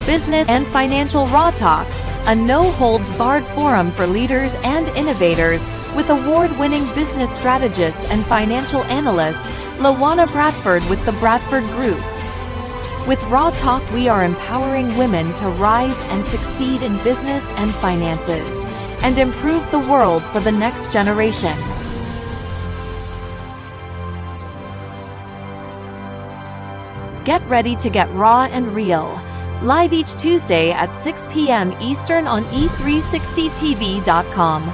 Business and Financial Raw Talk, a no-holds-barred forum for leaders and innovators with award-winning business strategist and financial analyst, LaWanna Bradford with the Bradford Group. With Raw Talk, we are empowering women to rise and succeed in business and finances, and improve the world for the next generation. Get ready to get raw and real. Live each Tuesday at 6 p.m. Eastern on e360tv.com.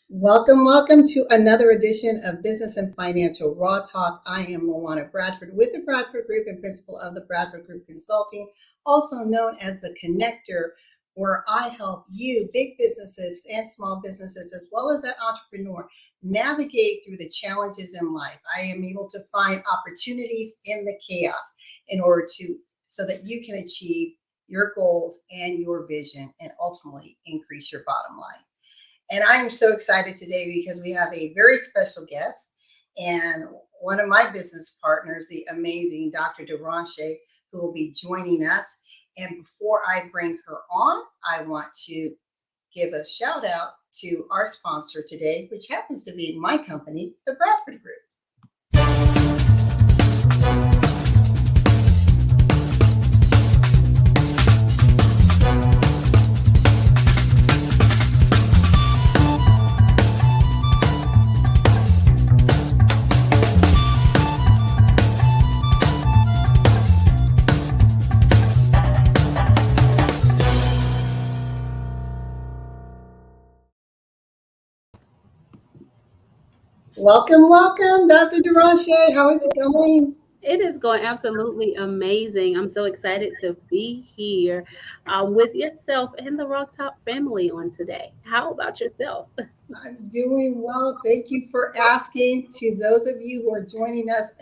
Welcome to another edition of Business and Financial Raw Talk. I am LaWanna Bradford with the Bradford Group and principal of the Bradford Group Consulting, also known as the Connector, where I help you, big businesses and small businesses, as well as that entrepreneur, navigate through the challenges in life. I am able to find opportunities in the chaos so that you can achieve your goals and your vision and ultimately increase your bottom line. And I am so excited today because we have a very special guest and one of my business partners, the amazing Dr. Derashay, who will be joining us. And before I bring her on, I want to give a shout out to our sponsor today, which happens to be my company, the Bradford Group. Welcome, Dr. Derashay. How is it going? It is going absolutely amazing. I'm so excited to be here with yourself and the Rock Top family on today. How about yourself? I'm doing well. Thank you for asking. To those of you who are joining us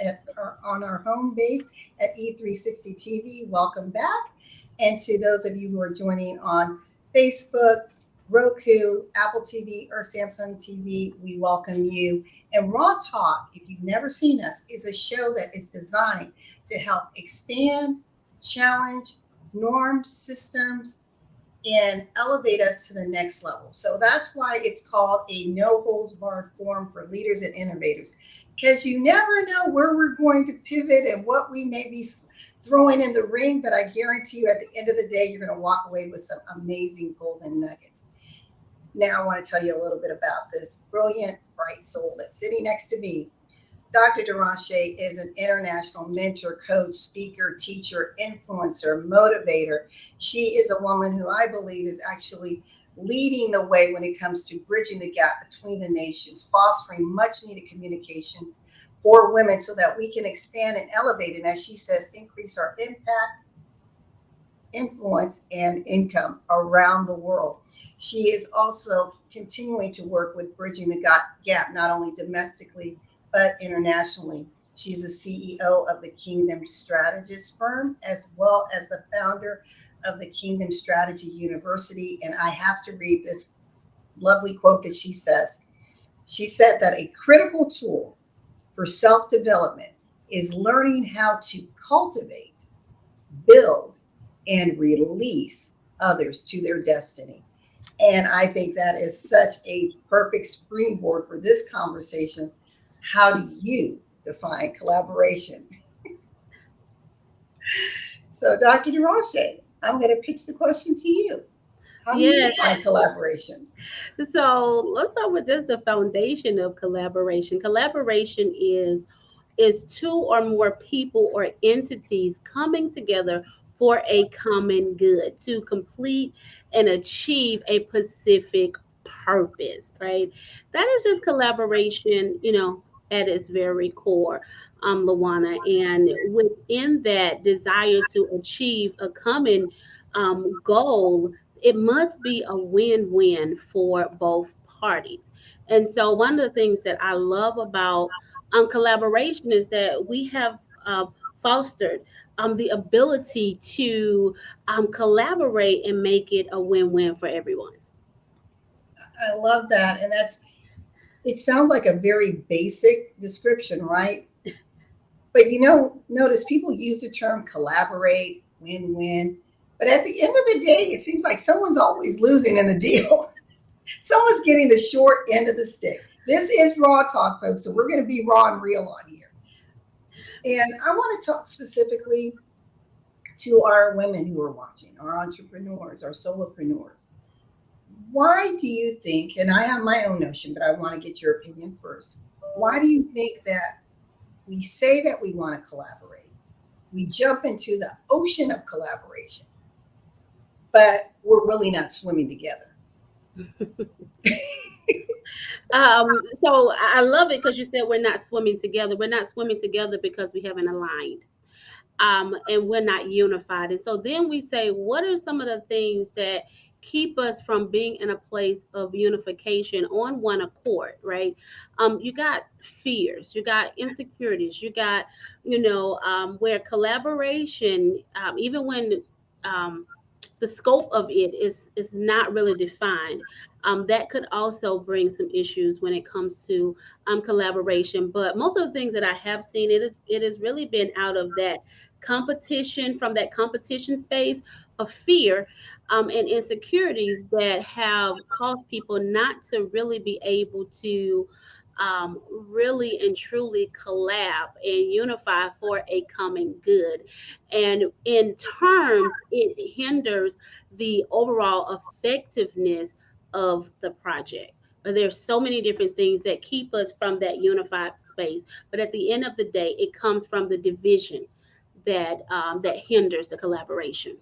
on our home base at E360 TV, welcome back. And to those of you who are joining on Facebook, Roku, Apple TV, or Samsung TV, we welcome you. And Raw Talk, if you've never seen us, is a show that is designed to help expand, challenge norms, systems, and elevate us to the next level. So that's why it's called a no-holds-barred forum for leaders and innovators, because you never know where we're going to pivot and what we may be throwing in the ring, but I guarantee you at the end of the day, you're going to walk away with some amazing golden nuggets. Now I want to tell you a little bit about this brilliant, bright soul that's sitting next to me. Dr. Derashay is an international mentor, coach, speaker, teacher, influencer, motivator. She is a woman who I believe is actually leading the way when it comes to bridging the gap between the nations, fostering much needed communications for women so that we can expand and elevate, and as she says, increase our impact, influence, and income around the world. She is also continuing to work with bridging the gap, not only domestically, but internationally. She's the CEO of the Kingdom Strategist firm, as well as the founder of the Kingdom Strategy University. And I have to read this lovely quote that she says. She said that a critical tool for self-development is learning how to cultivate, build, and release others to their destiny. And I think that is such a perfect springboard for this conversation. How do you define collaboration? So, Dr. Derashay, I'm going to pitch the question to you. How do you define collaboration? So let's start with just the foundation of collaboration. Collaboration is two or more people or entities coming together for a common good to complete and achieve a specific purpose, right? That is just collaboration, at its very core, LaWanna. And within that desire to achieve a common goal, it must be a win-win for both parties. And so one of the things that I love about collaboration is that we have fostered the ability to collaborate and make it a win-win for everyone. I love that. And it sounds like a very basic description, right? But notice people use the term collaborate, win-win. But at the end of the day, it seems like someone's always losing in the deal. Someone's getting the short end of the stick. This is Raw Talk, folks, so we're going to be raw and real on here. And I want to talk specifically to our women who are watching, our entrepreneurs, our solopreneurs. Why do you think, and I have my own notion, but I want to get your opinion first. Why do you think that we say that we want to collaborate? We jump into the ocean of collaboration, but we're really not swimming together. So I love it because you said we're not swimming together. We're not swimming together because we haven't aligned. And we're not unified. And so then we say, what are some of the things that keep us from being in a place of unification on one accord, right? You got fears, you got insecurities, you got, where collaboration, even when the scope of it is not really defined. That could also bring some issues when it comes to collaboration. But most of the things that I have seen, it has really been out of that competition, from that competition space of fear and insecurities that have caused people not to really be able to really and truly collab and unify for a common good. And in terms, it hinders the overall effectiveness of the project. But there's so many different things that keep us from that unified space. But at the end of the day, it comes from the division that hinders the collaboration.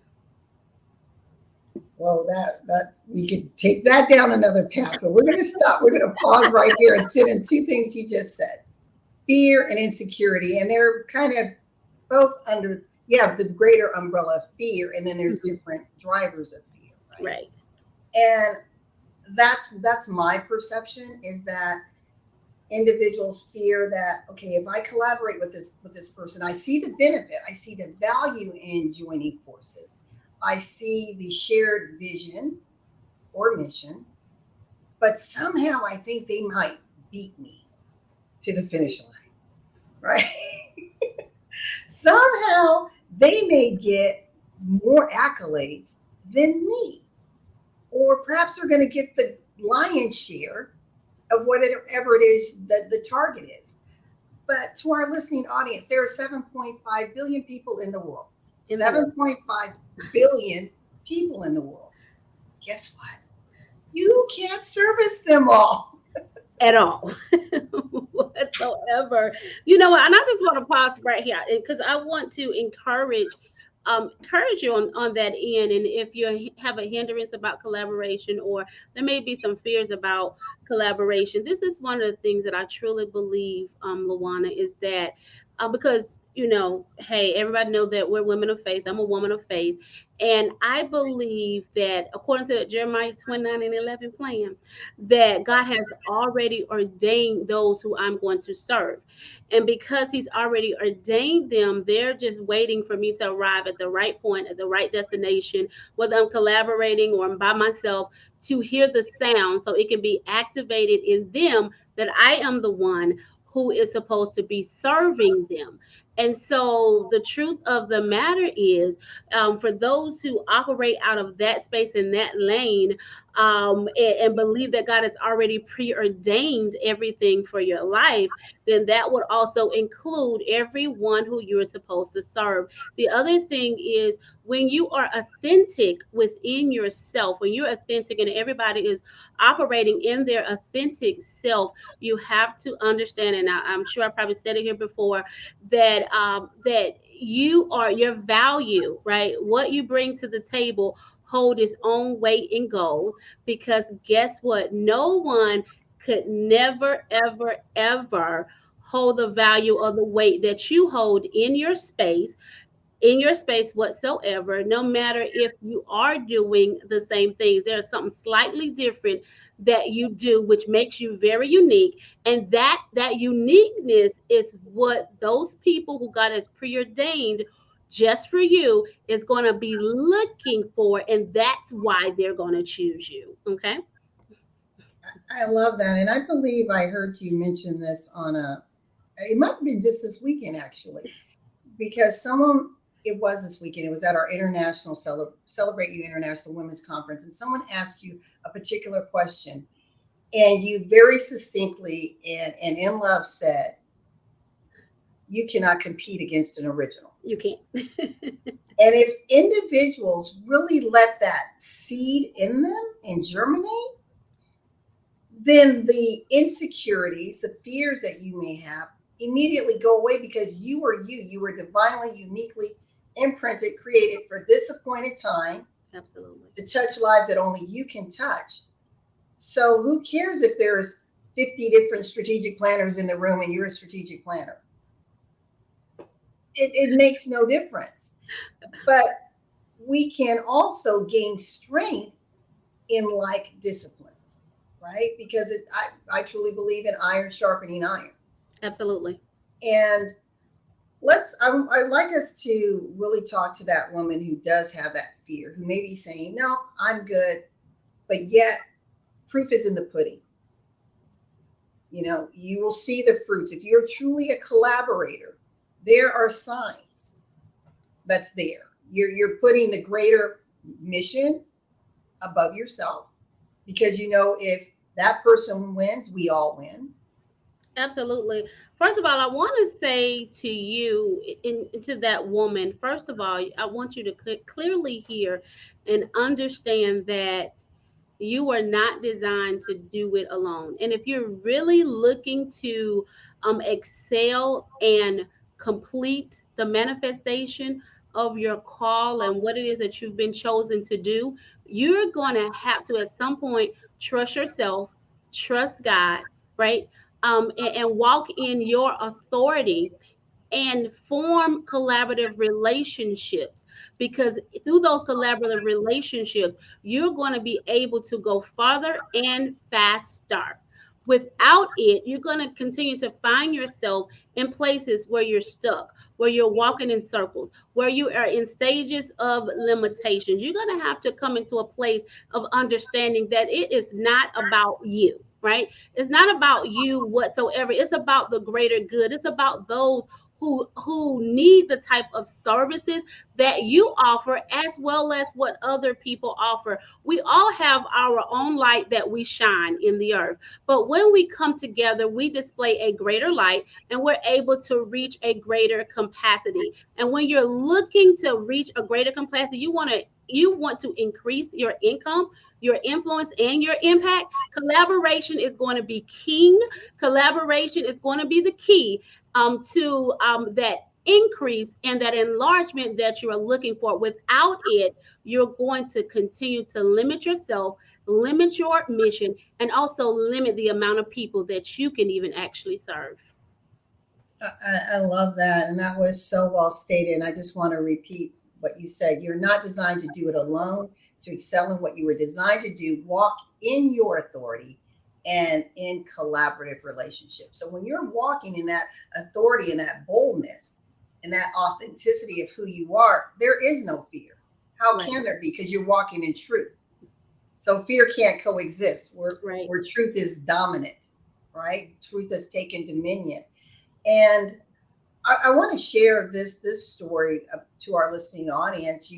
Well, that we could take that down another path, but we're going to stop. We're going to pause right here and sit in two things you just said: fear and insecurity, and they're kind of both under. You have the greater umbrella of fear, and then there's different drivers of fear, right? Right. And that's my perception, is that individuals fear that, okay, if I collaborate with this person, I see the benefit, I see the value in joining forces, I see the shared vision or mission, but somehow I think they might beat me to the finish line, right? Somehow they may get more accolades than me, or perhaps they're going to get the lion's share of whatever it is that the target is. But to our listening audience, there are 7.5 billion people in the world. 7.5 billion people in the world. Guess what? You can't service them all. At all. Whatsoever. You know what? And I just want to pause right here because I want to encourage you on that end. And if you have a hindrance about collaboration, or there may be some fears about collaboration, this is one of the things that I truly believe, LaWanna, is that because hey, everybody know that we're women of faith. I'm a woman of faith. And I believe that according to the Jeremiah 29:11 plan, that God has already ordained those who I'm going to serve. And because he's already ordained them, they're just waiting for me to arrive at the right point, at the right destination, whether I'm collaborating or I'm by myself, to hear the sound so it can be activated in them that I am the one who is supposed to be serving them. And so the truth of the matter is, for those who operate out of that space in that lane, and believe that God has already preordained everything for your life, then that would also include everyone who you're supposed to serve. The other thing is, when you are authentic within yourself, when you're authentic and everybody is operating in their authentic self, you have to understand, and I'm sure I probably said it here before, that you are your value, right? What you bring to the table hold its own weight in gold, because guess what? No one could never, ever, ever hold the value or the weight that you hold in your space whatsoever, no matter if you are doing the same things. There's something slightly different that you do which makes you very unique, and that uniqueness is what those people who God has preordained just for you is going to be looking for, and that's why they're going to choose you. Okay. I love that. And I believe I heard you mention this on It might have been just this weekend, actually, because it was this weekend. It was at our international Celebrate You International Women's Conference, and someone asked you a particular question, and you very succinctly and in love said, you cannot compete against an original. You can't. And if individuals really let that seed in them and germinate, then the insecurities, the fears that you may have immediately go away, because you are you. You were divinely, uniquely imprinted, created for this appointed time. Absolutely. To touch lives that only you can touch. So who cares if there's 50 different strategic planners in the room and you're a strategic planner? It makes no difference. But we can also gain strength in like disciplines, right? Because I truly believe in iron sharpening iron. Absolutely. And I'd like us to really talk to that woman who does have that fear, who may be saying, no, I'm good, but yet proof is in the pudding. You will see the fruits. If you're truly a collaborator, there are signs that's there. You're putting the greater mission above yourself, because if that person wins, we all win. Absolutely. First of all, I want to say to you, to that woman, first of all, I want you to clearly hear and understand that you are not designed to do it alone. And if you're really looking to excel and complete the manifestation of your call and what it is that you've been chosen to do, you're going to have to at some point trust yourself, trust God, right? And walk in your authority and form collaborative relationships, because through those collaborative relationships, you're going to be able to go farther and faster. Without it, you're going to continue to find yourself in places where you're stuck, where you're walking in circles, where you are in stages of limitations. You're going to have to come into a place of understanding that it is not about you, right? It's not about you whatsoever. It's about the greater good. It's about those who need the type of services that you offer, as well as what other people offer. We all have our own light that we shine in the earth, but when we come together, we display a greater light, and we're able to reach a greater capacity. And when you're looking to reach a greater capacity, you want to increase your income, your influence, and your impact. Collaboration is going to be king. Collaboration is going to be the key to that increase and that enlargement that you are looking for. Without it, you're going to continue to limit yourself, limit your mission, and also limit the amount of people that you can even actually serve. I love that. And that was so well stated. And I just want to repeat what you said. You're not designed to do it alone. To excel in what you were designed to do, walk in your authority and in collaborative relationships. So when you're walking in that authority and that boldness and that authenticity of who you are, there is no fear. How can there be? Because you're walking in truth. So fear can't coexist where truth is dominant, right? Truth has taken dominion. And I want to share this story to our listening audience.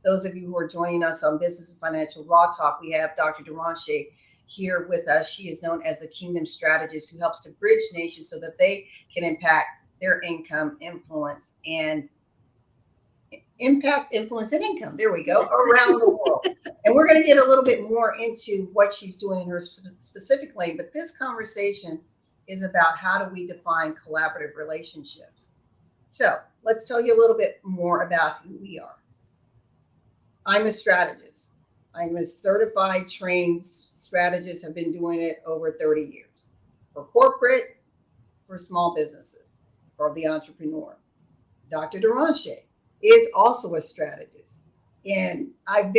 Those of you who are joining us on Business and Financial Raw Talk, we have Dr. Derashay here with us. She is known as the Kingdom Strategist, who helps to bridge nations so that they can impact their income, influence, and income. There we go, around the world. And we're going to get a little bit more into what she's doing in her specific lane. But this conversation is about how do we define collaborative relationships. So let's tell you a little bit more about who we are. I'm a strategist. I'm a certified, trained strategist. I've been doing it over 30 years for corporate, for small businesses, for the entrepreneur. Dr. Derashay is also a strategist. And I've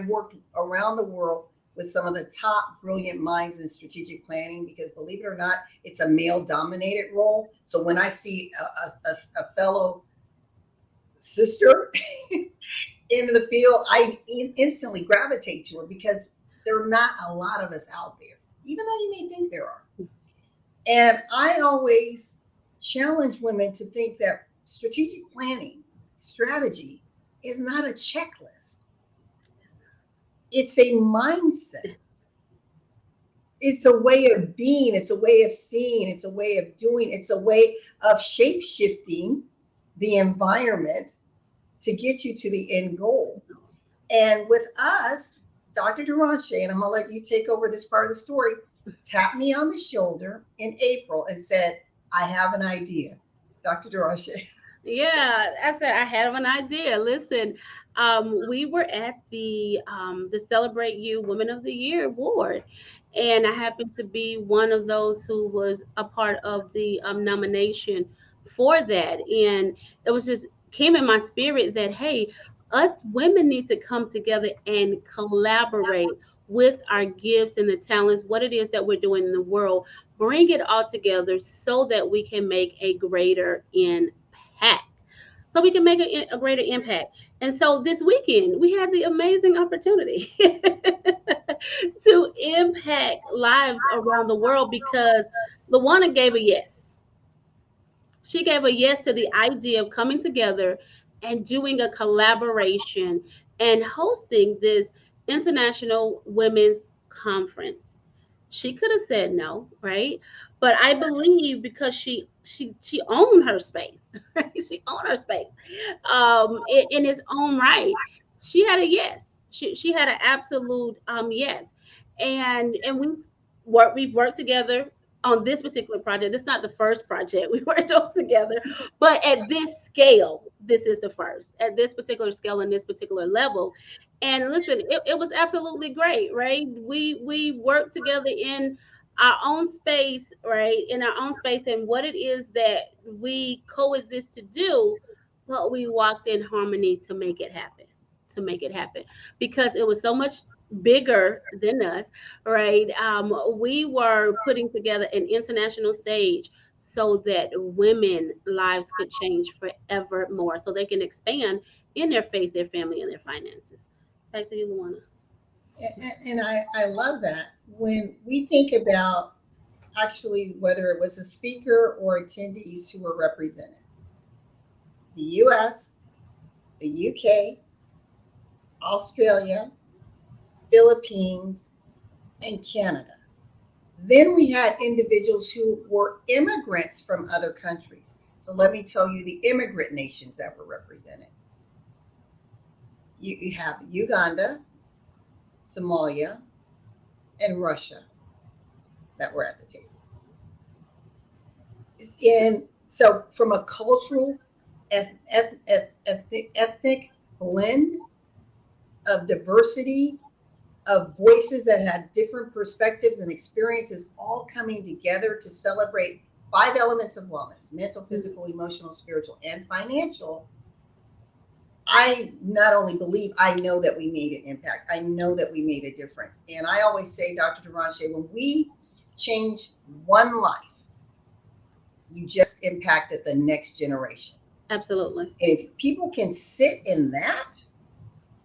worked around the world with some of the top brilliant minds in strategic planning, because believe it or not, it's a male dominated role. So when I see a fellow sister in the field, I instantly gravitate to her, because there are not a lot of us out there, even though you may think there are. And I always challenge women to think that strategic planning, strategy, is not a checklist, it's a mindset. It's a way of being, it's a way of seeing, it's a way of doing, it's a way of shape shifting the environment to get you to the end goal. And with us, Dr. Derashay, and I'm going to let you take over this part of the story, tapped me on the shoulder in April and said, I have an idea. Dr. Derashay. Yeah, I said I had an idea. Listen, we were at the Celebrate You Women of the Year award, and I happened to be one of those who was a part of the nomination for that, and it was just came in my spirit that hey, us women need to come together and collaborate with our gifts and the talents, what it is that we're doing in the world, bring it all together so that we can make a greater impact, so we can make a greater impact. And so this weekend, we had the amazing opportunity to impact lives around the world because LaWanna gave a yes. She gave a yes to the idea of coming together and doing a collaboration and hosting this international women's conference. She could have said no, right? But I believe because she owned her space, right? She owned her space in its own right. She had a yes. She had an absolute yes, and we've worked together on this particular project. It's not the first project we worked on together, but at this scale, this is the first at this particular scale and this particular level. And listen, it was absolutely great, right? We worked together in our own space, right? In our own space, and what it is that we coexist to do, but we walked in harmony to make it happen. To make it happen, because it was so much bigger than us, right? We were putting together an international stage so that women lives could change forevermore, so they can expand in their faith, their family, and their finances. Back to you, Luana. And I love that. When we think about actually whether it was a speaker or attendees who were represented, the US, the UK, Australia, Philippines, and Canada. Then we had individuals who were immigrants from other countries. So let me tell you the immigrant nations that were represented. You have Uganda, Somalia, and Russia that were at the table. And so, from a cultural, ethnic blend of diversity, of voices that had different perspectives and experiences all coming together to celebrate five elements of wellness: mental, physical, emotional, spiritual, and financial. I not only believe, I know that we made an impact. I know that we made a difference. And I always say, Dr. Derashay, when we change one life, you just impacted the next generation. Absolutely. And if people can sit in that,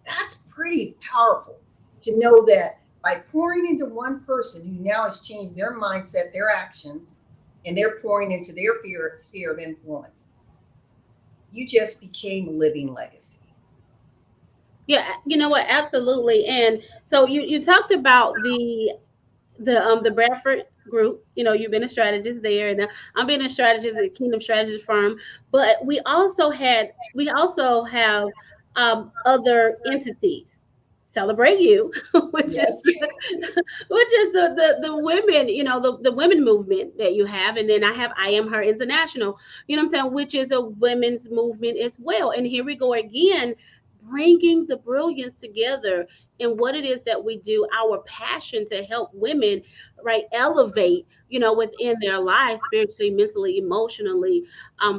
that's pretty powerful to know that by pouring into one person who now has changed their mindset, their actions, and they're pouring into their sphere of influence, you just became a living legacy. Yeah, you know what? Absolutely. And so you talked about the Bradford Group. You know, you've been a strategist there, and I'm being a strategist at Kingdom Strategy Firm. But we also have other entities. Celebrate You, which is Yes. which is the women, you know, the women movement that you have, and then I have I Am Her International, you know what I'm saying, which is a women's movement as well. And here we go again, bringing the brilliance together in what it is that we do, our passion to help women, right, elevate, you know, within their lives, spiritually, mentally, emotionally,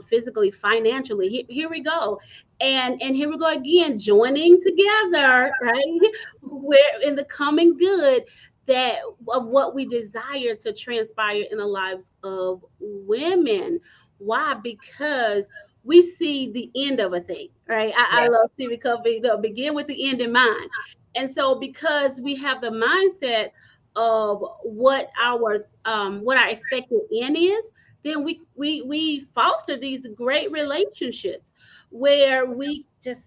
physically, financially. Here we go. And here we go again, joining together, right? We're in the common good that of what we desire to transpire in the lives of women. Why? Because we see the end of a thing, right? I Yes. love see recovery, begin with the end in mind. And so because we have the mindset of what our expected end is, then we foster these great relationships where we just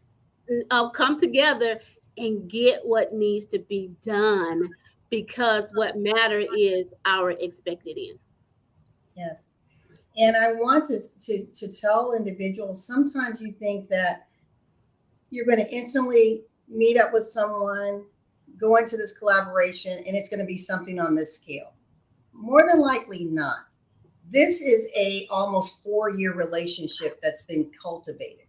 come together and get what needs to be done, because what matter is our expected end. Yes. And I want to tell individuals, sometimes you think that you're going to instantly meet up with someone, go into this collaboration, and it's going to be something on this scale. More than likely not. This is a almost 4-year relationship that's been cultivated,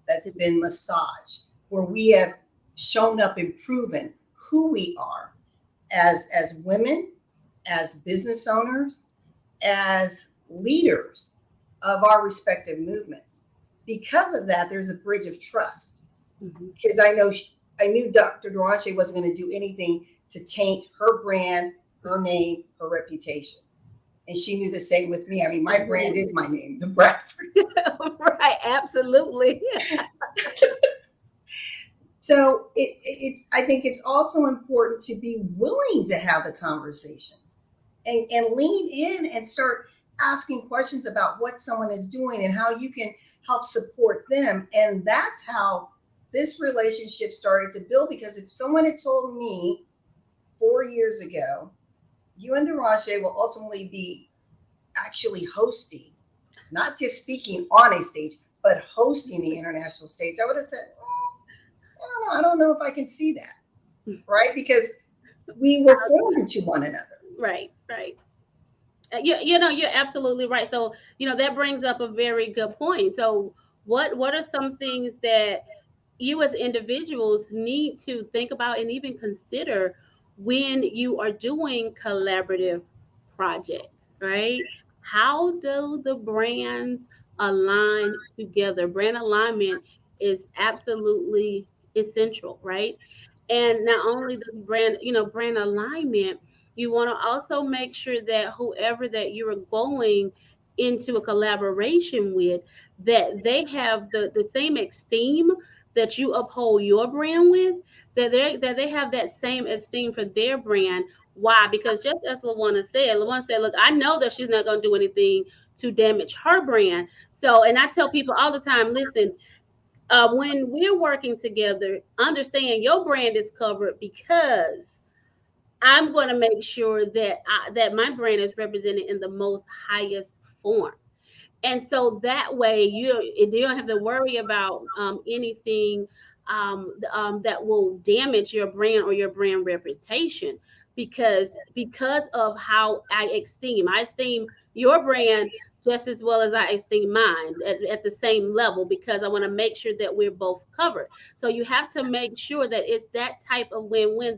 that's been massaged, where we have shown up and proven who we are as women, as business owners, as leaders of our respective movements. Because of that, there's a bridge of trust. Because I knew Dr. Derashay wasn't going to do anything to taint her brand, her name, her reputation. And she knew the same with me. I mean, my brand is my name, the Bradford. Right, absolutely. So it's. I think it's also important to be willing to have the conversations and lean in and start asking questions about what someone is doing and how you can help support them. And that's how this relationship started to build. Because if someone had told me 4 years ago, you and Derashay will ultimately be actually hosting, not just speaking on a stage, but hosting the international stage, I would have said, I don't know if I can see that, right? Because we were foreign to one another. Right, right. You know, you're absolutely right. So, that brings up a very good point. So, what are some things that you as individuals need to think about and even consider when you are doing collaborative projects, right? How do the brands align together? Brand alignment is absolutely essential, right? And not only the brand alignment, you want to also make sure that whoever that you're going into a collaboration with, that they have the same esteem that you uphold your brand with, that they have that same esteem for their brand. Why? Because just as LaWanna said, look, I know that she's not going to do anything to damage her brand. So, and I tell people all the time, listen, when we're working together, understand your brand is covered, because I'm going to make sure that my brand is represented in the most highest form. And so that way you don't have to worry about anything that will damage your brand or your brand reputation, because of how I esteem your brand just as well as I esteem mine at the same level, because I want to make sure that we're both covered. So you have to make sure that it's that type of win-win,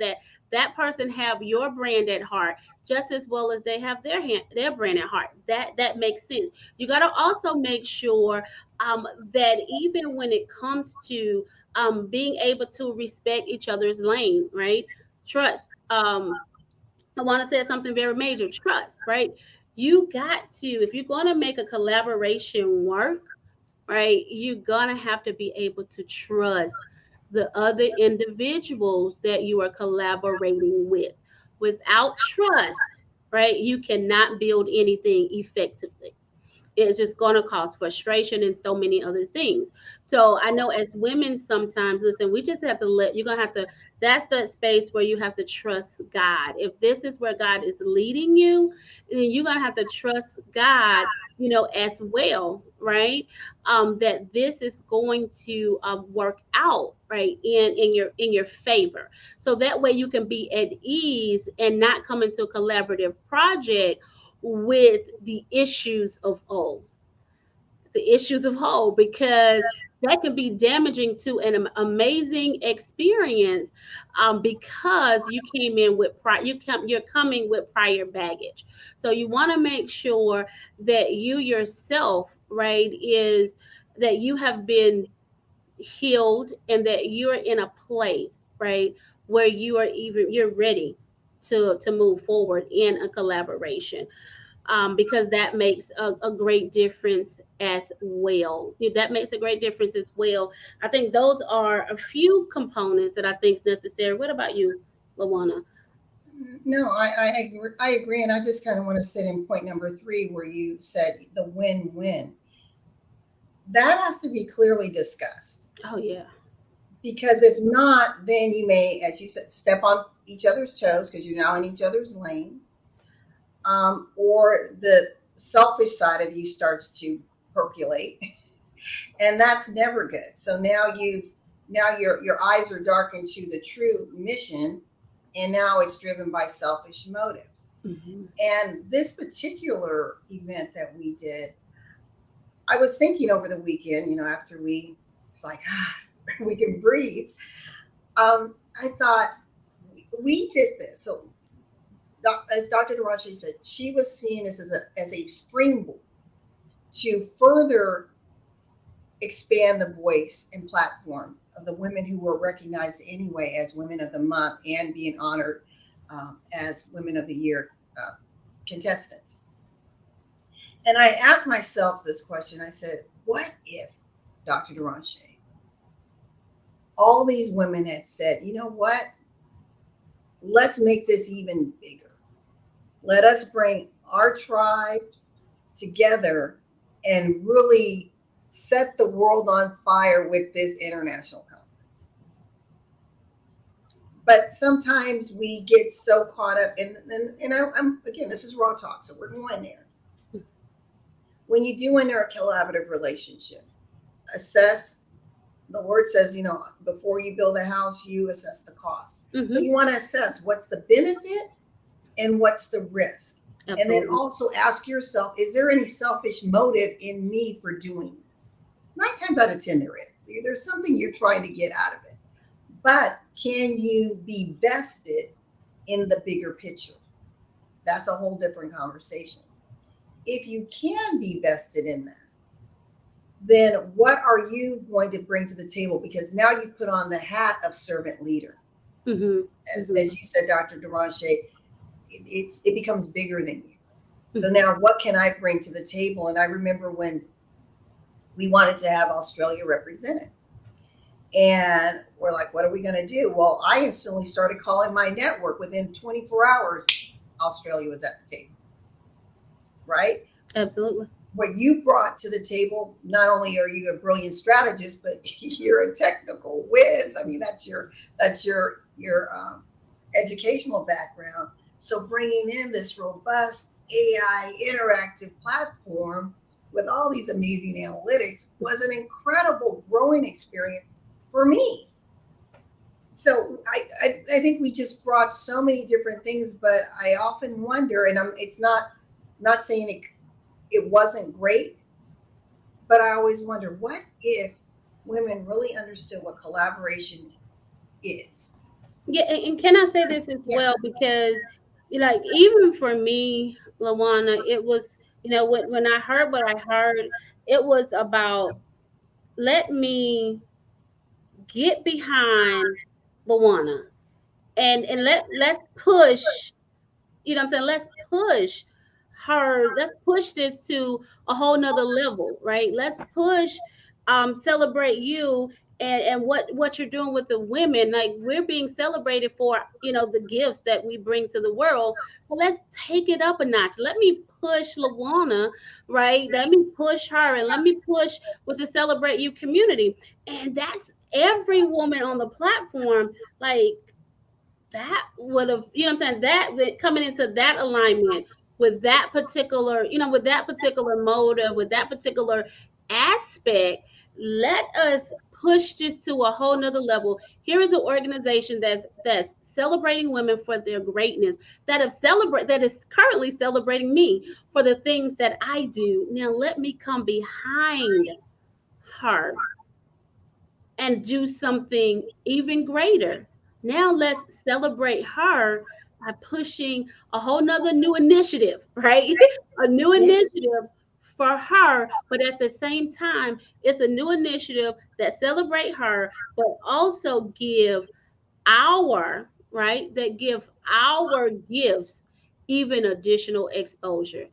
that person have your brand at heart just as well as they have their brand at heart. That makes sense. You got to also make sure that even when it comes to being able to respect each other's lane, right? Trust. I want to say something very major. Trust, right? You got to, if you're going to make a collaboration work, right? You're going to have to be able to trust the other individuals that you are collaborating with. Without trust, right, you cannot build anything effectively. It's just going to cause frustration and so many other things. So I know as women, sometimes, listen, we just have to you're going to have to, that's the space where you have to trust God. If this is where God is leading you, then you're going to have to trust God, as well, right? That this is going to work out, right, in your favor. So that way you can be at ease and not come into a collaborative project with the issues of whole, because that can be damaging to an amazing experience, because you came in with you're coming with prior baggage. So you want to make sure that you yourself, right, is that you have been healed and that you're in a place, right, where you're ready to move forward in a collaboration, because that makes a great difference as well. That makes a great difference as well. I think those are a few components that I think is necessary. What about you, LaWanna? No, I agree, and I just kind of want to sit in point number three where you said the win-win. That has to be clearly discussed, Oh yeah. because if not, then you may, as you said, step on each other's toes because you're now in each other's lane, or the selfish side of you starts to percolate, and that's never good. So now your eyes are darkened to the true mission, and now it's driven by selfish motives. Hmm. And this particular event that we did, I was thinking over the weekend, after it's like, we can breathe. I thought we did this. So, as Dr. Derashay said, she was seeing this as a springboard to further expand the voice and platform of the women who were recognized anyway as Women of the Month and being honored as Women of the Year contestants. And I asked myself this question. I said, what if, Dr. Derashay, all these women had said, you know what? Let's make this even bigger. Let us bring our tribes together and really set the world on fire with this international conference. But sometimes we get so caught up I'm again, this is raw talk, so we're going there. When you do enter a collaborative relationship, assess, the word says, before you build a house, you assess the cost. Hmm. So you want to assess what's the benefit and what's the risk. And then Absolutely. also ask yourself, is there any selfish motive in me for doing this? 9 times out of 10, there is. There's something you're trying to get out of it. But can you be vested in the bigger picture? That's a whole different conversation. If you can be vested in that, then what are you going to bring to the table? Because now you've put on the hat of servant leader. Hmm. As Hmm. you said, Dr. Derashay, it becomes bigger than you. So Hmm. now what can I bring to the table? And I remember when we wanted to have Australia represented. And we're like, what are we going to do? Well, I instantly started calling my network. Within 24 hours, Australia was at the table, right? Absolutely. What you brought to the table, not only are you a brilliant strategist, but you're a technical whiz. I mean, that's your educational background. So bringing in this robust AI interactive platform with all these amazing analytics was an incredible growing experience for me. So I think we just brought so many different things, but I often wonder, and it's not saying it wasn't great, but I always wonder, what if women really understood what collaboration is? Yeah, and can I say this as Yeah. well? Because, like, even for me, Lawana, it was, when I heard what I heard, it was about, let me get behind Lawana, and let's push, what I'm saying? Let's push her. Let's push this to a whole nother level, right? Let's push, celebrate you and what you're doing with the women. Like, we're being celebrated for, the gifts that we bring to the world. So let's take it up a notch. Let me push Lawana, right? Let me push her, and let me push with the Celebrate You community. And that's every woman on the platform. Like, that would have, I'm saying, that coming into that alignment with that particular, with that particular motive, with that particular aspect, let us push this to a whole nother level. Here is an organization that's celebrating women for their greatness, that is currently celebrating me for the things that I do. Now let me come behind her and do something even greater. Now let's celebrate her by pushing a whole nother new initiative, right? A new Yeah. initiative for her, but at the same time, it's a new initiative that celebrate her, but also give our gifts even additional exposure.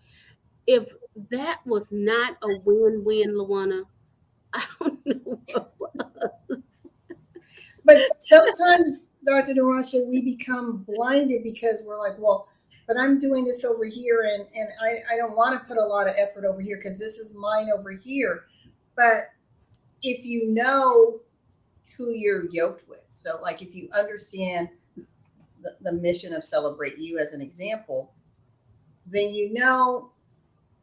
If that was not a win-win, Lawana, I don't know what was. But sometimes Dr. Derashay, we become blinded because we're like, well, but I'm doing this over here, and I don't want to put a lot of effort over here because this is mine over here. But if you know who you're yoked with, so like if you understand the mission of Celebrate You as an example, then you know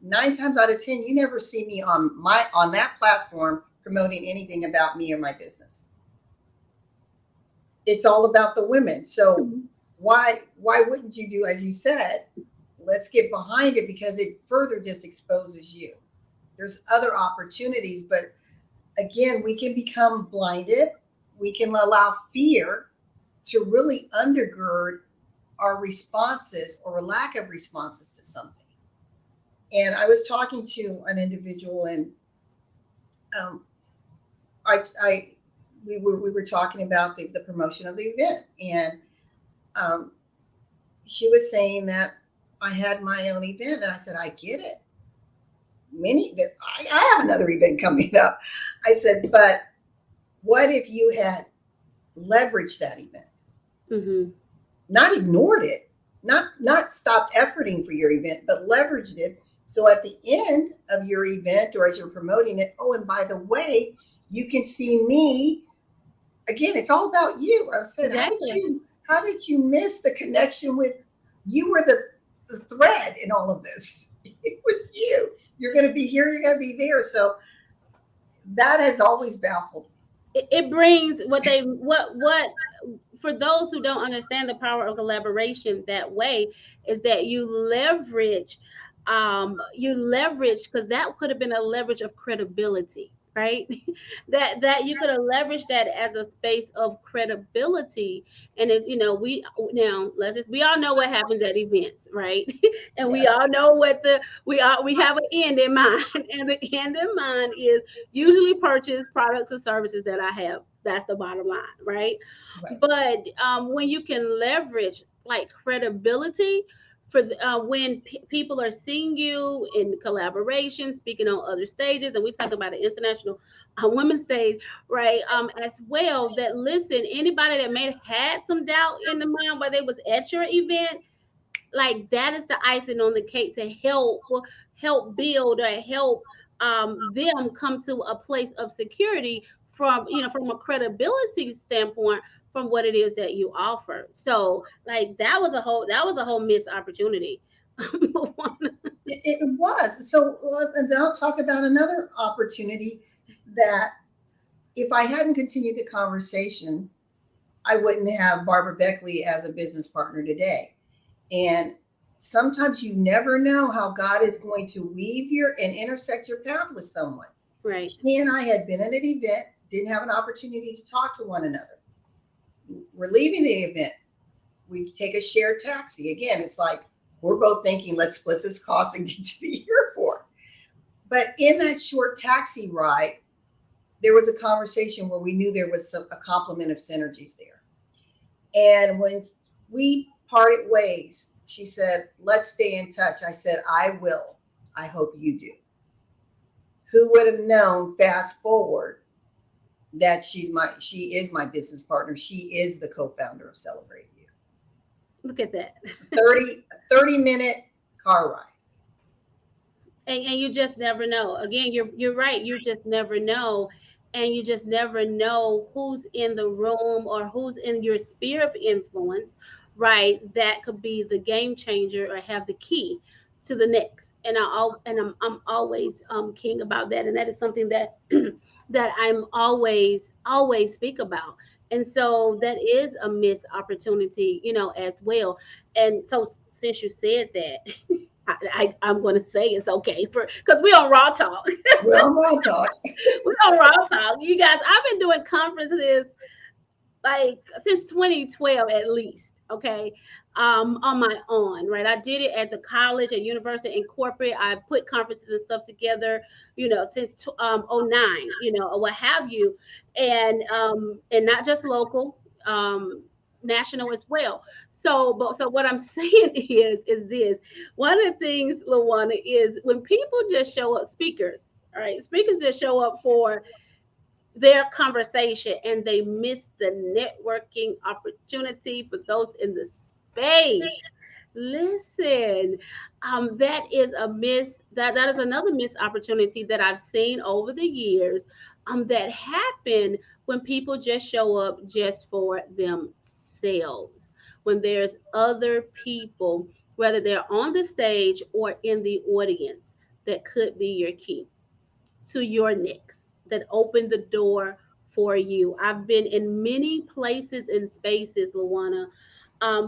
9 times out of 10, you never see me on that platform promoting anything about me or my business. It's all about the women. So why wouldn't you do as you said? Let's get behind it because it further just exposes you. There's other opportunities, but again, we can become blinded. We can allow fear to really undergird our responses or lack of responses to something. And I was talking to an individual, and we were talking about the promotion of the event, and she was saying that I had my own event, and I said, I get it. I have another event coming up. I said, but what if you had leveraged that event, not ignored it, not stopped efforting for your event, but leveraged it. So at the end of your event or as you're promoting it, oh, and by the way, you can see me. Again, it's all about you. I said, exactly. How did you miss the connection with you were the thread in all of this? It was you. You're going to be here. You're going to be there. So that has always baffled me. It brings what for those who don't understand the power of collaboration that way is that you leverage because that could have been a leverage of credibility, right? that you could have leveraged that as a space of credibility. And it's, we all know what happens at events, right? And yes. We all know we have an end in mind, and the end in mind is usually purchase products or services that I have. That's the bottom line, right? But when you can leverage like credibility for when people are seeing you in collaboration, speaking on other stages, and we talk about an international women's stage, right? As well, that listen, anybody that may have had some doubt in the mind while they was at your event, like that is the icing on the cake to help build or help them come to a place of security from a credibility standpoint from what it is that you offer. So like that was a whole missed opportunity. It was. So and then I'll talk about another opportunity that if I hadn't continued the conversation, I wouldn't have Barbara Beckley as a business partner today. And sometimes you never know how God is going to weave and intersect your path with someone. Right. She and I had been at an event, didn't have an opportunity to talk to one another. We're leaving the event. We take a shared taxi. Again, it's like we're both thinking, let's split this cost and get to the airport. But in that short taxi ride, there was a conversation where we knew there was a complement of synergies there. And when we parted ways, she said, let's stay in touch. I said, I will. I hope you do. Who would have known, fast forward, that she is my business partner. She is the co-founder of Celebrate You. Look at that. 30-minute car ride. And you just never know. Again, you're right. You just never know. And you just never know who's in the room or who's in your sphere of influence, right? That could be the game changer or have the key to the next. And I'm always king about that. And that is something that that I'm always speak about. And so that is a missed opportunity, as well. And so since you said that, I'm going to say it's okay because we're on Raw Talk. We're on Raw Talk. We're on Raw Talk. You guys, I've been doing conferences like since 2012 at least. Okay. On my own, right? I did it at the college, at university, and corporate. I put conferences and stuff together, since 09, or what have you, and not just local, national as well. So what I'm saying is this. One of the things, LaWanna, is when people just show up, speakers, all right? Speakers just show up for their conversation and they miss the networking opportunity for those in the space. Listen, that is a miss. That is another missed opportunity that I've seen over the years. That happen when people just show up just for themselves. When there's other people, whether they're on the stage or in the audience, that could be your key to your next, that open the door for you. I've been in many places and spaces, LaWanna,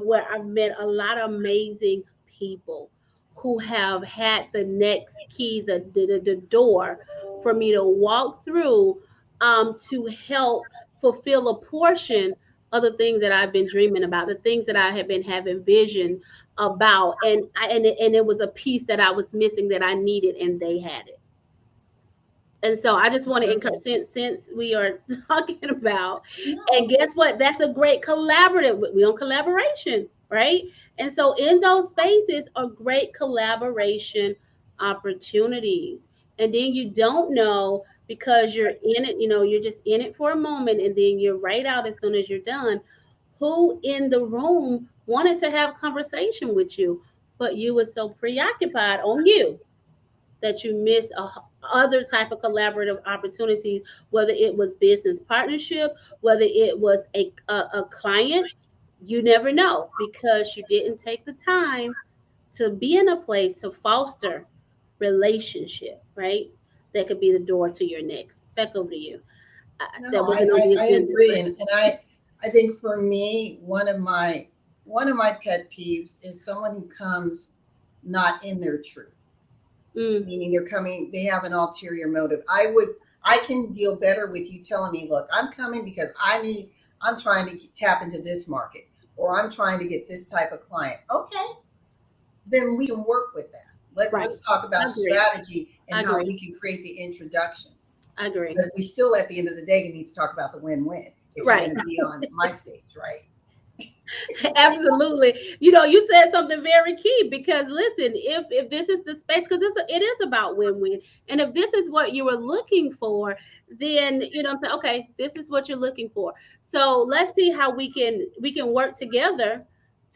where I've met a lot of amazing people who have had the next key, the door for me to walk through, to help fulfill a portion of the things that I've been dreaming about, the things that I have been having vision about. And it was a piece that I was missing that I needed, and they had it. And so I just want to encourage, since we are talking about, and guess Nice. what? That's a great collaborative. We on collaboration, right? And so in those spaces are great collaboration opportunities. And then you don't know, because you're in it, you're just in it for a moment, and then you're right out as soon as you're done. Who in the room wanted to have conversation with you, but you were so preoccupied on you that you miss other type of collaborative opportunities, whether it was business partnership, whether it was a client. You never know, because you didn't take the time to be in a place to foster relationship, right? That could be the door to your next. Back over to you. That No, wasn't on the I agenda, agree, but and I think for me, one of my pet peeves is someone who comes not in their truth, mm, meaning they have an ulterior motive. I can deal better with you telling me, look, I'm coming because I'm trying to tap into this market, or I'm trying to get this type of client. Okay, then we can work with that. right. Let's talk I about agree. strategy I and how agree. we can create the introductions. I agree. But we still, at the end of the day, need to talk about the win-win if you're Right. going to be on my stage, right? Absolutely. You said something very key, because listen, if this is the space, because it is about win-win. And if this is what you were looking for, then I'm saying, okay, this is what you're looking for. So let's see how we can work together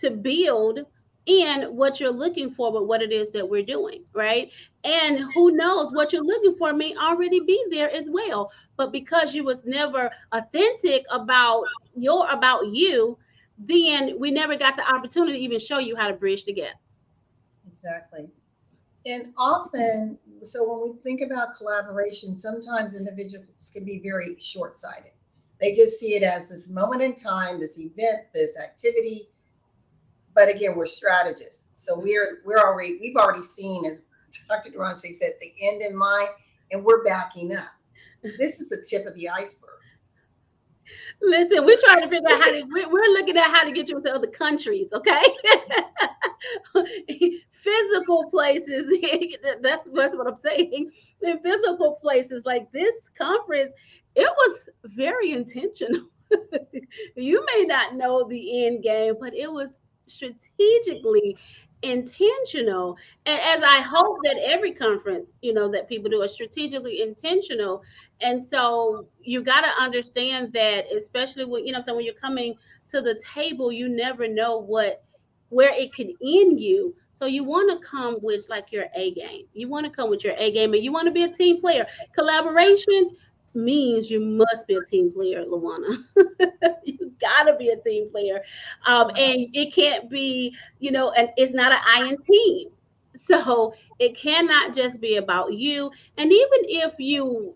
to build in what you're looking for, but what it is that we're doing, right? And who knows, what you're looking for may already be there as well. But because you was never authentic about you, then we never got the opportunity to even show you how to bridge the gap. Exactly. And often, so when we think about collaboration, sometimes individuals can be very short-sighted. They just see it as this moment in time, this event, this activity. But again, we're strategists, so we've already seen, as Dr. Derashay said, the end in mind, and we're backing up. This is the tip of the iceberg. Listen, we're trying to figure out we're looking at how to get you into other countries, okay? Physical places, that's what I'm saying. In physical places like this conference, it was very intentional. You may not know the end game, but it was strategically intentional. And as I hope that every conference, that people do, is strategically intentional. And so you got to understand that, especially when, so when you're coming to the table, you never know where it could end you. So you want to come with like your A game. You want to come with your A game, and you want to be a team player. Collaboration means you must be a team player, LaWanna. You gotta be a team player, and it can't be, and it's not an I in team. So it cannot just be about you. And even if you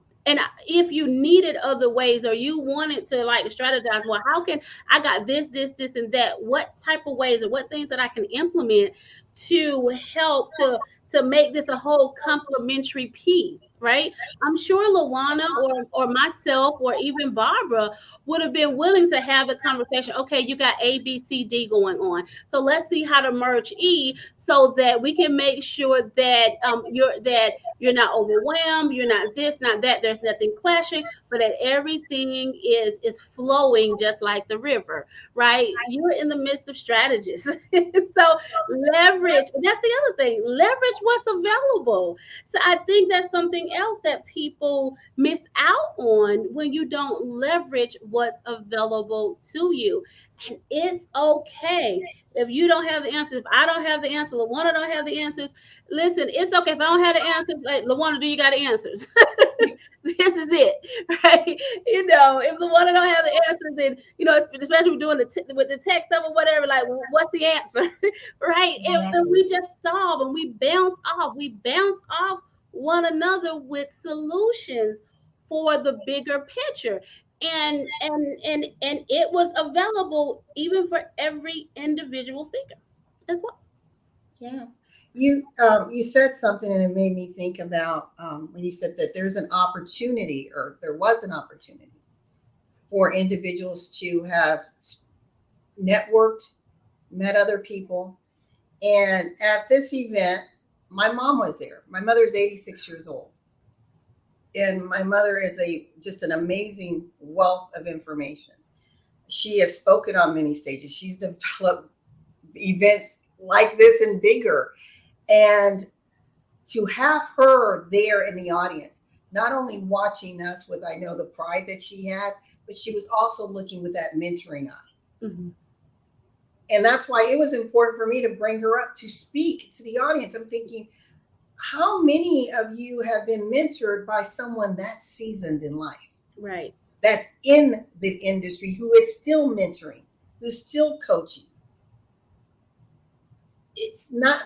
needed other ways, or you wanted to like strategize, well, how can I got this, and that? What type of ways, or what things that I can implement to help to make this a whole complementary piece, right? I'm sure LaWanna or myself or even Barbara would have been willing to have a conversation. Okay, you got A, B, C, D going on. So let's see how to merge E, so that we can make sure that you're not overwhelmed, you're not this, not that, there's nothing clashing, but that everything is flowing just like the river, right? You're in the midst of strategists. So leverage, that's the other thing. Leverage what's available. So I think that's something else that people miss out on when you don't leverage what's available to you. And it's okay if you don't have the answers. If I don't have the answer, LaWanna don't have the answers. Listen, it's okay if I don't have the answers. Like, LaWanna, do you got the answers? This is it, right? If LaWanna don't have the answers, then especially doing with the text stuff or whatever, like, well, what's the answer, right? And Exactly. we just solve and we bounce off one another with solutions for the bigger picture. And it was available even for every individual speaker as well. Yeah. You said something and it made me think about when you said that there's an opportunity, or there was an opportunity for individuals to have networked, met other people. And at this event, my mom was there. My mother is 86 years old. And my mother is just an amazing wealth of information. She has spoken on many stages. She's developed events like this and bigger. And to have her there in the audience, not only watching us with, I know, the pride that she had, but she was also looking with that mentoring eye. Mm-hmm. And that's why it was important for me to bring her up to speak to the audience. I'm thinking, how many of you have been mentored by someone that's seasoned in life? Right. That's in the industry, who is still mentoring, who's still coaching.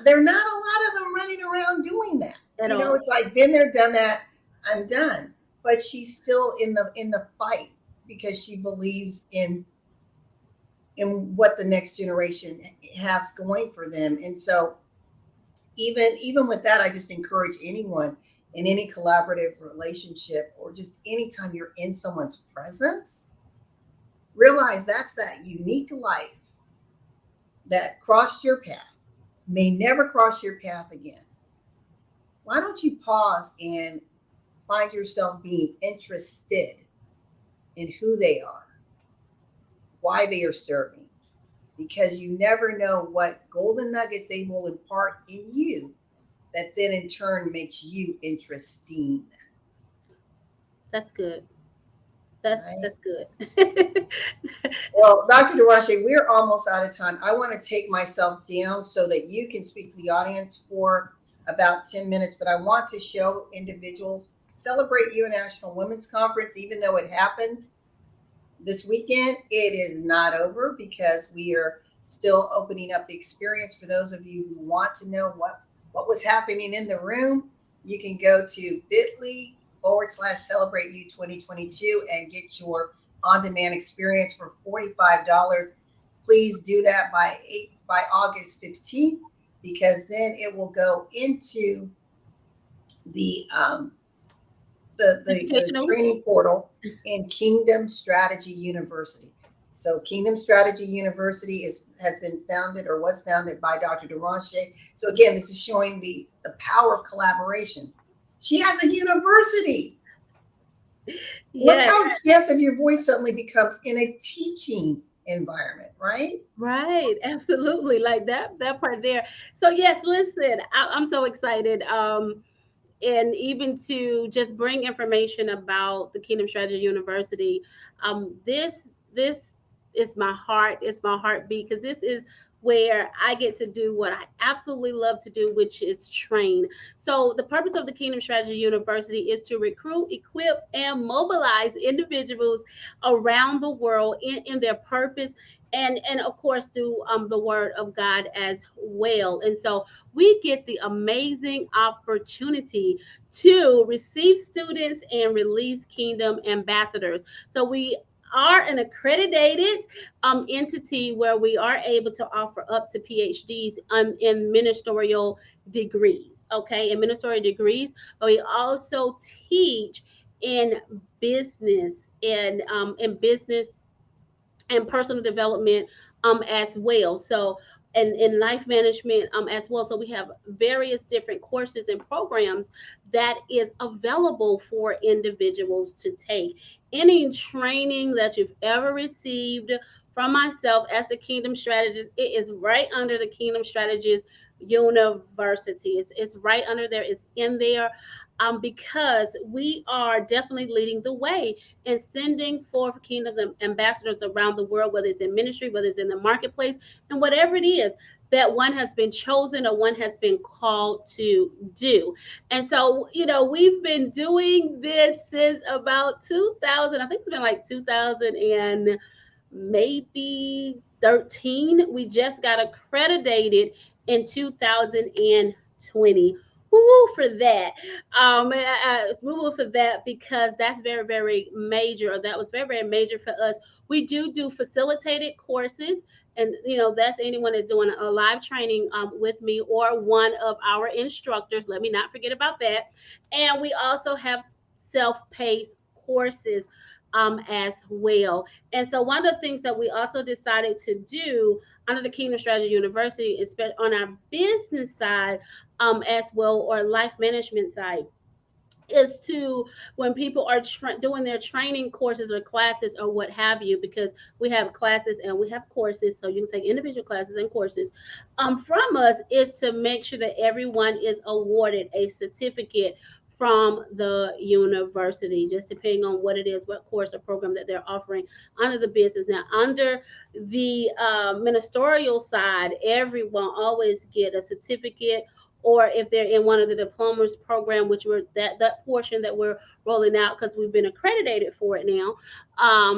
There are not a lot of them running around doing that. At all. It's like, been there, done that, I'm done. But she's still in the fight because she believes in what the next generation has going for them. And so even with that, I just encourage anyone in any collaborative relationship, or just anytime you're in someone's presence, realize that's that unique life that crossed your path, may never cross your path again. Why don't you pause and find yourself being interested in who they are, why they are serving? Because you never know what golden nuggets they will impart in you, that then in turn makes you interesting. That's good. That's Right? that's good. Well, Dr. Derashay, we're almost out of time. I want to take myself down so that you can speak to the audience for about 10 minutes, but I want to show individuals Celebrate You National Women's Conference. Even though it happened this weekend, it is not over, because we are still opening up the experience for those of you who want to know what was happening in the room. You can go to bit.ly/Celebrate You 2022 and get your on-demand experience for $45. Please do that by August 15th, because then it will go into the the Educational. training portal in Kingdom Strategy University. So Kingdom Strategy University has been founded, or was founded, by Dr. Derashay. So again, this is showing the power of collaboration. She has a university. Look Yes. how expansive your voice suddenly becomes in a teaching environment, right? Right, absolutely. Like that part there. So yes, listen, I'm so excited. And even to just bring information about the Kingdom Strategy University. This is my heart. It's my heartbeat, because this is where I get to do what I absolutely love to do, which is train. So the purpose of the Kingdom Strategy University is to recruit, equip, and mobilize individuals around the world in their purpose, and of course through the word of God as well. And so we get the amazing opportunity to receive students and release kingdom ambassadors. So we are an accredited entity where we are able to offer up to PhDs in ministerial degrees. Okay, in ministerial degrees, but we also teach in business and in business and personal development as well. So and in life management as well. So we have various different courses and programs that is available for individuals to take. Any training that you've ever received from myself as the Kingdom Strategist, it is right under the Kingdom Strategist University. It's right under there. It's in there. Because we are definitely leading the way in sending forth kingdom ambassadors around the world, whether it's in ministry, whether it's in the marketplace, and whatever it is that one has been chosen or one has been called to do. And so, we've been doing this since about 2000. I think it's been like 2000 and maybe 13. We just got accredited in 2020. Woo for that. Woo for that, because that's very, very major, or that was very, very major for us. We do facilitated courses, and that's anyone that's doing a live training with me or one of our instructors. Let me not forget about that. And we also have self-paced courses as well. And so one of the things that we also decided to do under the Kingdom Strategy University is on our business side as well, or life management side, is to, when people are doing their training courses or classes or what have you, because we have classes and we have courses, so you can take individual classes and courses from us, is to make sure that everyone is awarded a certificate from the university, just depending on what it is, what course or program that they're offering under the business. Now, under the ministerial side, everyone always get a certificate, or if they're in one of the diplomas program, which we're that portion that we're rolling out, because we've been accredited for it now,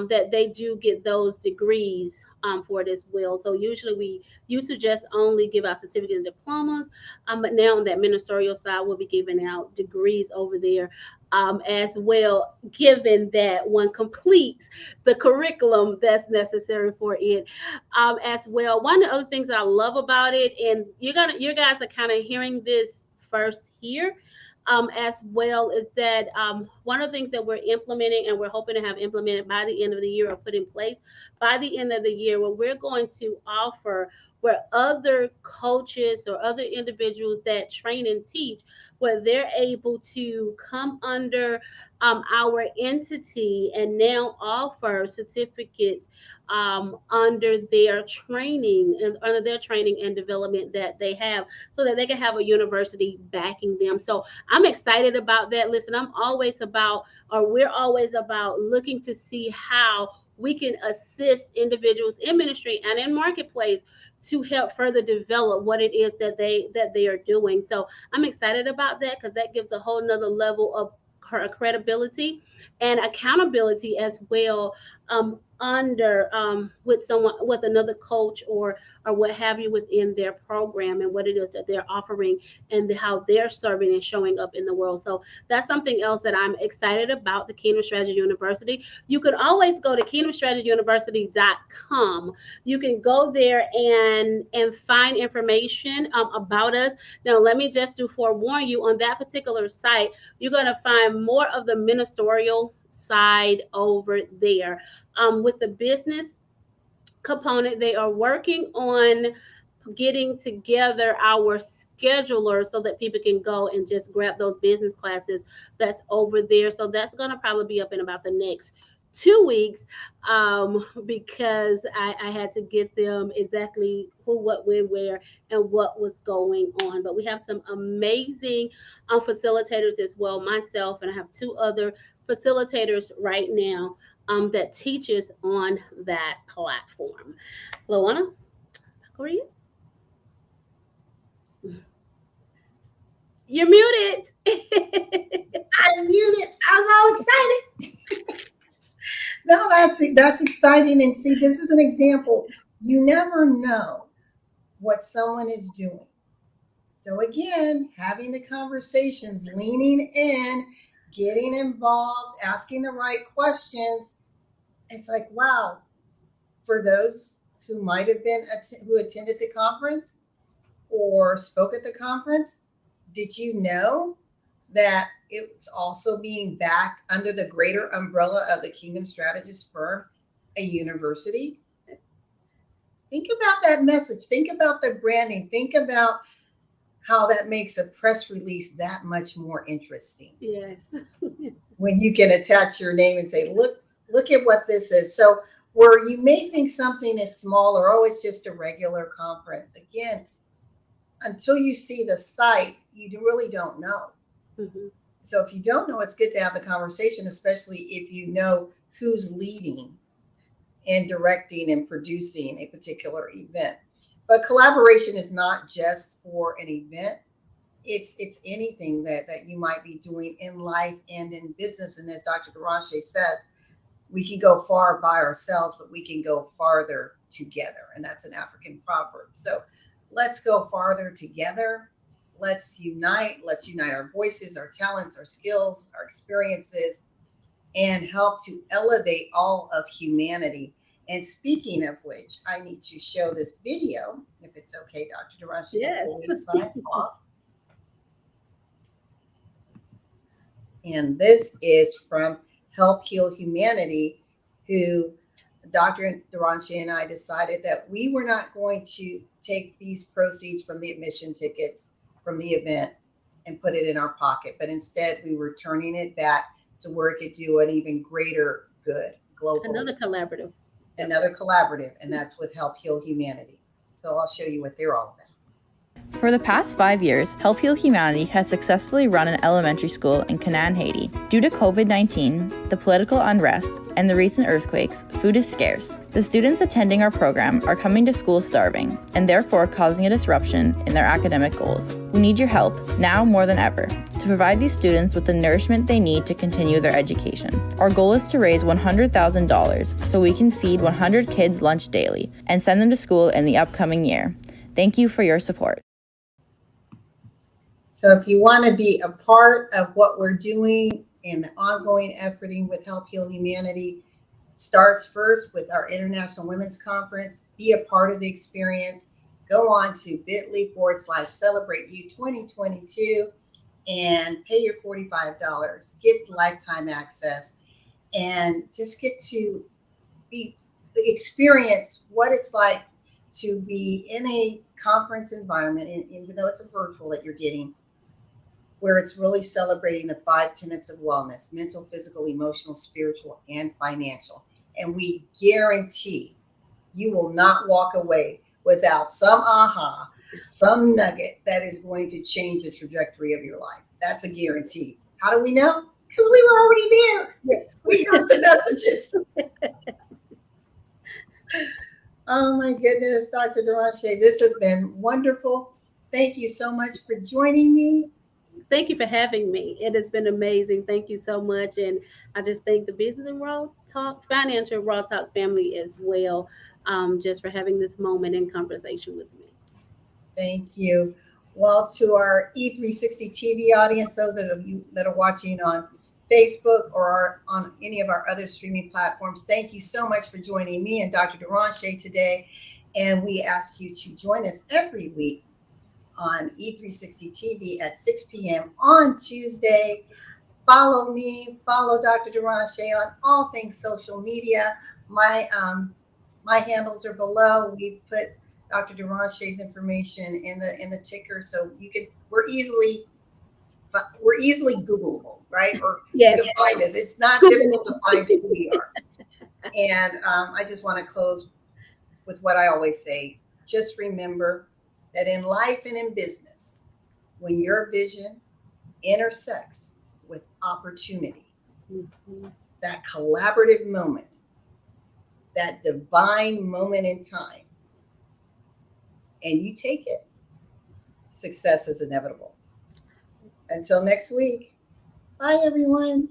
that they do get those degrees for it as well. So usually we used to just only give out certificates and diplomas, but now on that ministerial side, we'll be giving out degrees over there as well, given that one completes the curriculum that's necessary for it as well. One of the other things that I love about it, and you guys are kind of hearing this first here as well, is that one of the things that we're implementing, and we're hoping to have implemented by the end of the year, or put in place by the end of the year, where we're going to offer, where other coaches or other individuals that train and teach, where they're able to come under our entity and now offer certificates under their training and development that they have, so that they can have a university backing them. So I'm excited about that. Listen, we're always about looking to see how we can assist individuals in ministry and in marketplace to help further develop what it is that they are doing. So I'm excited about that, because that gives a whole nother level of credibility and accountability as well, under with another coach or what have you within their program, and what it is that they're offering, and how they're serving and showing up in the world. So that's something else that I'm excited about, the Kingdom Strategy University. You can always go to kingdomstrategyuniversity.com. You can go there and find information about us. Now, let me just forewarn you, on that particular site, you're going to find more of the ministerial side over there. With the business component, they are working on getting together our scheduler, so that people can go and just grab those business classes that's over there. So that's going to probably be up in about the next 2 weeks, because I had to get them exactly who, what, when, where, and what was going on. But we have some amazing facilitators as well, myself, and I have 2 other facilitators right now that teaches on that platform. LaWanna, who are you? You're muted. I'm muted. I was all excited. No, that's exciting. And see, this is an example. You never know what someone is doing. So again, having the conversations, leaning in, getting involved, asking the right questions. It's like, wow, for those who might have been who attended the conference or spoke at the conference, did you know that it's also being backed under the greater umbrella of the Kingdom Strategist firm, a university? Think about that message. Think about the branding. Think about how that makes a press release that much more interesting. Yes. When you can attach your name and say, look at what this is. So where you may think something is small, or, oh, it's just a regular conference. Again, until you see the site, you really don't know. Mhm. So if you don't know, it's good to have the conversation, especially if you know who's leading and directing and producing a particular event. But collaboration is not just for an event. It's anything that you might be doing in life and in business. And as Dr. Derashay says, we can go far by ourselves, but we can go farther together. And that's an African proverb. So let's go farther together. Let's unite. Let's unite our voices, our talents, our skills, our experiences, and help to elevate all of humanity. And speaking of which, I need to show this video, if it's okay, Dr. Derashay, Yes. before we sign off. And this is from Help Heal Humanity, who Dr. Derashay and I decided that we were not going to take these proceeds from the admission tickets from the event and put it in our pocket, but instead we were turning it back to where it could do an even greater good globally. Another collaborative. And that's with Help Heal Humanity. So I'll show you what they're all about. For the past 5 years, Help Heal Humanity has successfully run an elementary school in Canaan, Haiti. Due to COVID-19, the political unrest, and the recent earthquakes, food is scarce. The students attending our program are coming to school starving, and therefore causing a disruption in their academic goals. We need your help, now more than ever, to provide these students with the nourishment they need to continue their education. Our goal is to raise $100,000 so we can feed 100 kids lunch daily and send them to school in the upcoming year. Thank you for your support. So if you want to be a part of what we're doing and the ongoing efforting with Help Heal Humanity, starts first with our International Women's Conference. Be a part of the experience. Go on to bit.ly/celebrate you 2022 and pay your $45. Get lifetime access and just get to experience what it's like to be in a conference environment, even though it's a virtual that you're getting, where it's really celebrating the 5 tenets of wellness: mental, physical, emotional, spiritual, and financial. And we guarantee you will not walk away without some aha, some nugget that is going to change the trajectory of your life. That's a guarantee. How do we know? Because we were already there. We heard the messages. Oh my goodness, Dr. Derashay, this has been wonderful. Thank you so much for joining me. Thank you for having me. It has been amazing. Thank you so much. And I just thank the Business and Raw Talk, Financial Raw Talk family as well, just for having this moment in conversation with me. Thank you. Well, to our E360 TV audience, those of you that are watching on Facebook or on any of our other streaming platforms, thank you so much for joining me and Dr. Derashay today. And we ask you to join us every week on E360 TV at 6 p.m. on Tuesday. Follow me, follow Dr. Derashay on all things social media. My handles are below. We put Dr. Derashay's information in the ticker, so we're easily Googleable, right? Or Yes. you can find us. It's not difficult to find who we are. And I just want to close with what I always say. Just remember that in life and in business, when your vision intersects with opportunity, that collaborative moment, that divine moment in time, and you take it, success is inevitable. Until next week, bye everyone.